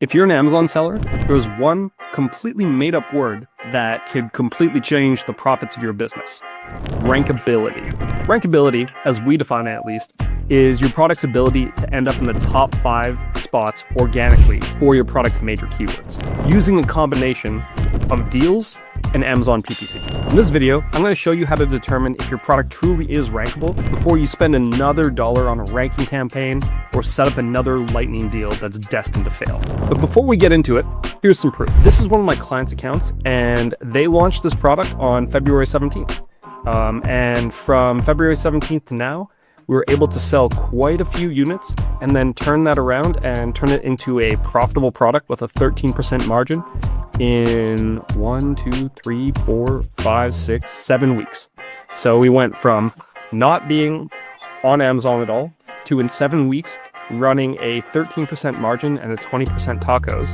If you're an Amazon seller, there's one completely made up word that could completely change the profits of your business. Rankability. Rankability, as we define it at least, is your product's ability to end up in the top 5 spots organically for your product's major keywords, using a combination of deals and Amazon PPC. In this video, I'm going to show you how to determine if your product truly is rankable before you spend another dollar on a ranking campaign or set up another lightning deal that's destined to fail. But before we get into it, here's some proof. This is one of my clients' accounts, and they launched this product on February 17th. And from February 17th to now, we were able to sell quite a few units and then turn that around and turn it into a profitable product with a 13% margin in 1, 2, 3, 4, 5, 6, 7 weeks. So we went from not being on Amazon at all to in 7 weeks running a 13% margin and a 20% tacos.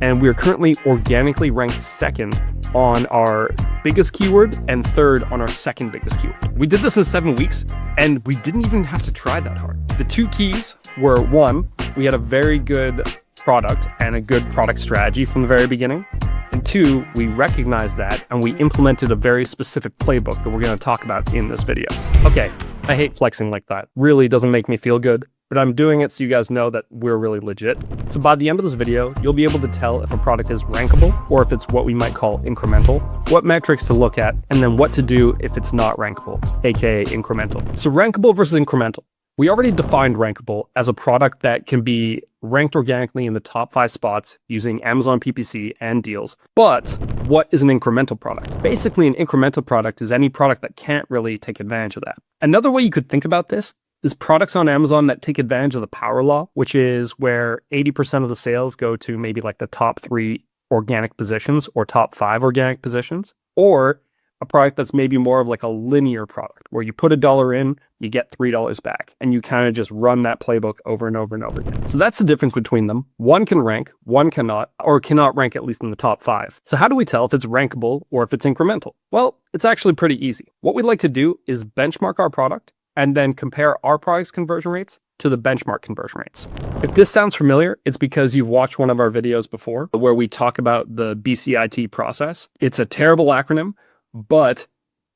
And we are currently organically ranked second on our biggest keyword and third on our second biggest keyword. We did this in 7 weeks and we didn't even have to try that hard. The two keys were, one, we had a very good product and a good product strategy from the very beginning. And two, we recognized that and we implemented a very specific playbook that we're going to talk about in this video. Okay, I hate flexing like that. Really doesn't make me feel good, but I'm doing it so you guys know that we're really legit. So by the end of this video, you'll be able to tell if a product is rankable or if it's what we might call incremental, what metrics to look at, and then what to do if it's not rankable, aka incremental. So rankable versus incremental. We already defined rankable as a product that can be ranked organically in the top 5 spots using Amazon PPC and deals. But what is an incremental product? Basically, an incremental product is any product that can't really take advantage of that. Another way you could think about this is products on Amazon that take advantage of the power law, which is where 80% of the sales go to maybe like the top 3 organic positions or top 5 organic positions, or a product that's maybe more of like a linear product where you put $1 in, you get $3 back, and you kind of just run that playbook over and over and over again. So that's the difference between them. One can rank, one cannot, or cannot rank at least in the top 5. So how do we tell if it's rankable or if it's incremental? Well, it's actually pretty easy. What we'd like to do is benchmark our product and then compare our product's conversion rates to the benchmark conversion rates. If this sounds familiar, it's because you've watched one of our videos before where we talk about the BCIT process. It's a terrible acronym, but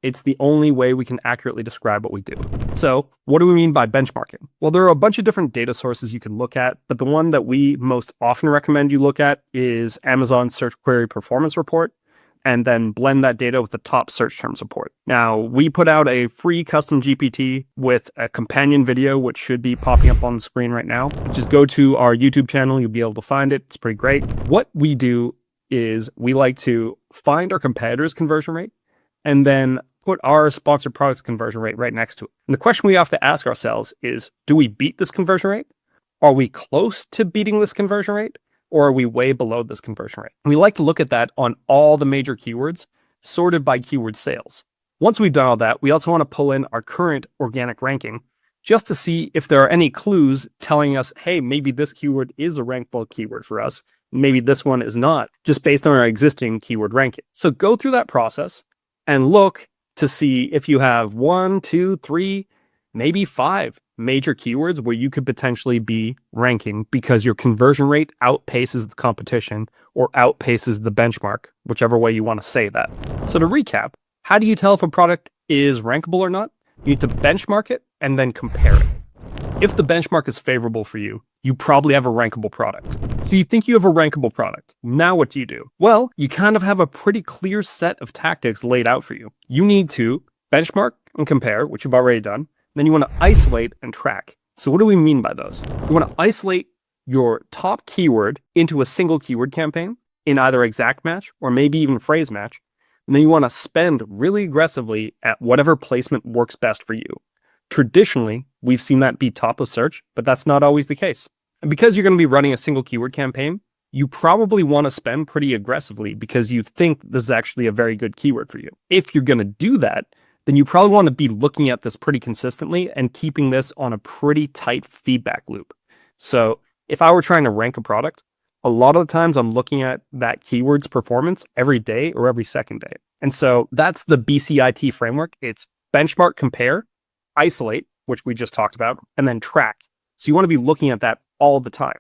it's the only way we can accurately describe what we do. So what do we mean by benchmarking? Well, there are a bunch of different data sources you can look at, but the one that we most often recommend you look at is Amazon Search Query Performance Report, and then blend that data with the top search terms report. Now, we put out a free custom GPT with a companion video, which should be popping up on the screen right now. Just go to our YouTube channel, you'll be able to find it. It's pretty great. What we do is we like to find our competitor's conversion rate and then put our sponsored products conversion rate right next to it. And the question we have to ask ourselves is, do we beat this conversion rate? Are we close to beating this conversion rate? Or are we way below this conversion rate? And we like to look at that on all the major keywords, sorted by keyword sales. Once we've done all that, we also want to pull in our current organic ranking just to see if there are any clues telling us, hey, maybe this keyword is a rankable keyword for us. Maybe this one is not, just based on our existing keyword ranking. So go through that process and look to see if you have 1, 2, 3, maybe 5 major keywords where you could potentially be ranking because your conversion rate outpaces the competition or outpaces the benchmark, whichever way you want to say that. So to recap, how do you tell if a product is rankable or not? You need to benchmark it and then compare it. If the benchmark is favorable for you, you probably have a rankable product. So you think you have a rankable product. Now what do? Well, you kind of have a pretty clear set of tactics laid out for you. You need to benchmark and compare, which you've already done. Then you want to isolate and track. So what do we mean by those? You want to isolate your top keyword into a single keyword campaign in either exact match or maybe even phrase match. And then you want to spend really aggressively at whatever placement works best for you. Traditionally, we've seen that be top of search, but that's not always the case. And because you're going to be running a single keyword campaign, you probably want to spend pretty aggressively because you think this is actually a very good keyword for you. If you're going to do that, then you probably want to be looking at this pretty consistently and keeping this on a pretty tight feedback loop. So if I were trying to rank a product, a lot of the times I'm looking at that keyword's performance every day or every second day. And so that's the BCIT framework. It's benchmark, compare, isolate, which we just talked about, and then track. So you want to be looking at that all the time.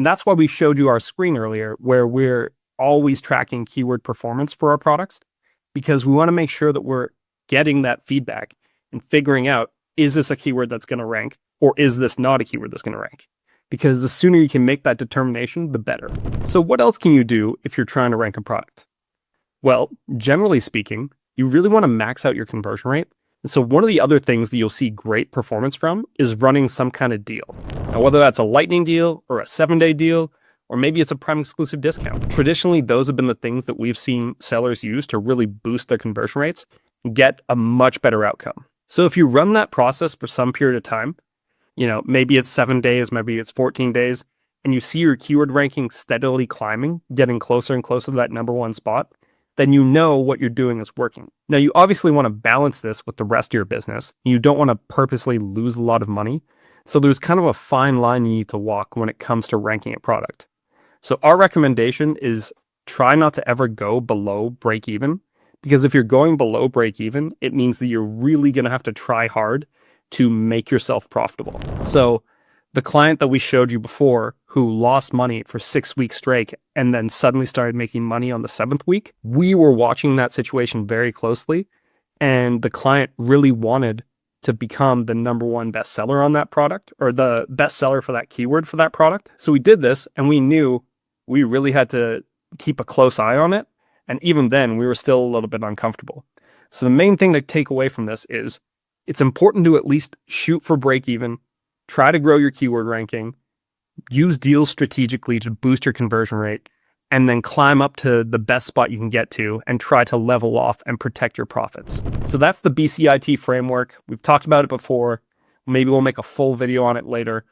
And that's why we showed you our screen earlier, where we're always tracking keyword performance for our products, because we want to make sure that we're getting that feedback and figuring out, is this a keyword that's going to rank, or is this not a keyword that's going to rank? Because the sooner you can make that determination, the better. So what else can you do if you're trying to rank a product? Well, generally speaking, you really want to max out your conversion rate. And so one of the other things that you'll see great performance from is running some kind of deal. Now, whether that's a lightning deal or a 7-day deal, or maybe it's a Prime exclusive discount. Traditionally, those have been the things that we've seen sellers use to really boost their conversion rates and get a much better outcome. So if you run that process for some period of time, maybe it's 7 days, maybe it's 14 days, and you see your keyword ranking steadily climbing, getting closer and closer to that number one spot, then you know what you're doing is working. Now, you obviously want to balance this with the rest of your business. You don't want to purposely lose a lot of money. So there's kind of a fine line you need to walk when it comes to ranking a product. So our recommendation is try not to ever go below break even, because if you're going below break even, it means that you're really going to have to try hard to make yourself profitable. So the client that we showed you before who lost money for 6 weeks straight and then suddenly started making money on the 7th week, we were watching that situation very closely, and the client really wanted to become the number one bestseller on that product, or the bestseller for that keyword for that product. So we did this, and we knew we really had to keep a close eye on it. And even then, we were still a little bit uncomfortable. So the main thing to take away from this is it's important to at least shoot for break even, try to grow your keyword ranking, use deals strategically to boost your conversion rate, and then climb up to the best spot you can get to and try to level off and protect your profits. So that's the BCIT framework. We've talked about it before. Maybe we'll make a full video on it later,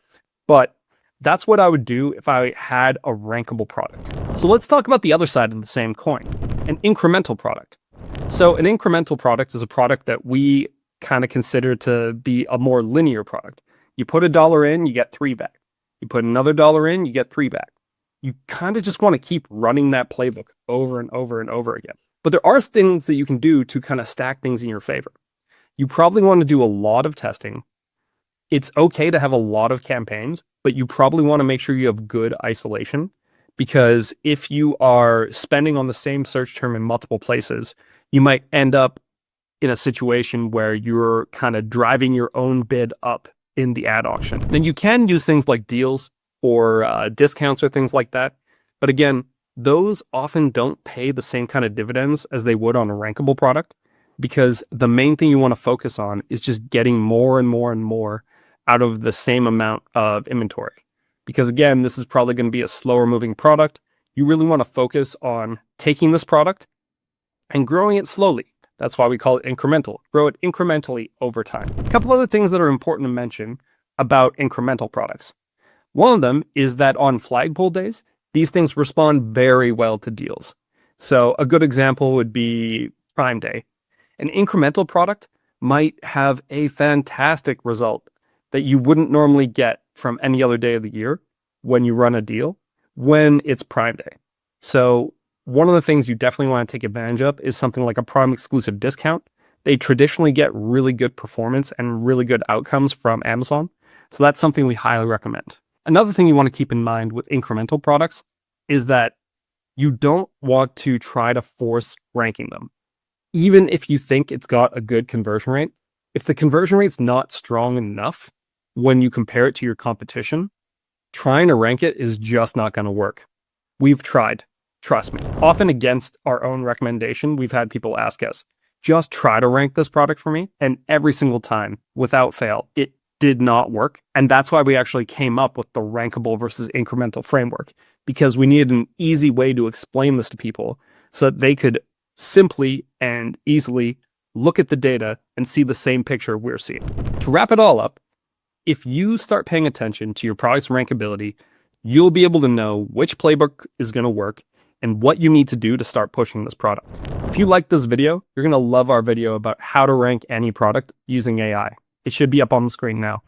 but that's what I would do if I had a rankable product. So let's talk about the other side of the same coin, an incremental product. So an incremental product is a product that we kind of consider to be a more linear product. You put $1 in, you get 3 back. You put another $1 in, you get 3 back. You kind of just want to keep running that playbook over and over and over again. But there are things that you can do to kind of stack things in your favor. You probably want to do a lot of testing. It's okay to have a lot of campaigns, but you probably want to make sure you have good isolation, because if you are spending on the same search term in multiple places, you might end up in a situation where you're kind of driving your own bid up in the ad auction. Then you can use things like deals or discounts or things like that. But again, those often don't pay the same kind of dividends as they would on a rankable product, because the main thing you want to focus on is just getting more and more and more out of the same amount of inventory. Because again, this is probably going to be a slower moving product. You really want to focus on taking this product and growing it slowly. That's why we call it incremental. Grow it incrementally over time. A couple other things that are important to mention about incremental products. One of them is that on flagpole days, these things respond very well to deals. So a good example would be Prime Day. An incremental product might have a fantastic result that you wouldn't normally get from any other day of the year when you run a deal when it's Prime Day. So one of the things you definitely want to take advantage of is something like a Prime exclusive discount. They traditionally get really good performance and really good outcomes from Amazon. So that's something we highly recommend. Another thing you want to keep in mind with incremental products is that you don't want to try to force ranking them. Even if you think it's got a good conversion rate, if the conversion rate's not strong enough when you compare it to your competition, trying to rank it is just not going to work. We've tried, trust me. Often against our own recommendation, we've had people ask us, just try to rank this product for me. And every single time, without fail, it did not work. And that's why we actually came up with the rankable versus incremental framework, because we needed an easy way to explain this to people so that they could simply and easily look at the data and see the same picture we're seeing. To wrap it all up, if you start paying attention to your product's rankability, you'll be able to know which playbook is going to work and what you need to do to start pushing this product. If you like this video, you're going to love our video about how to rank any product using AI. It should be up on the screen now.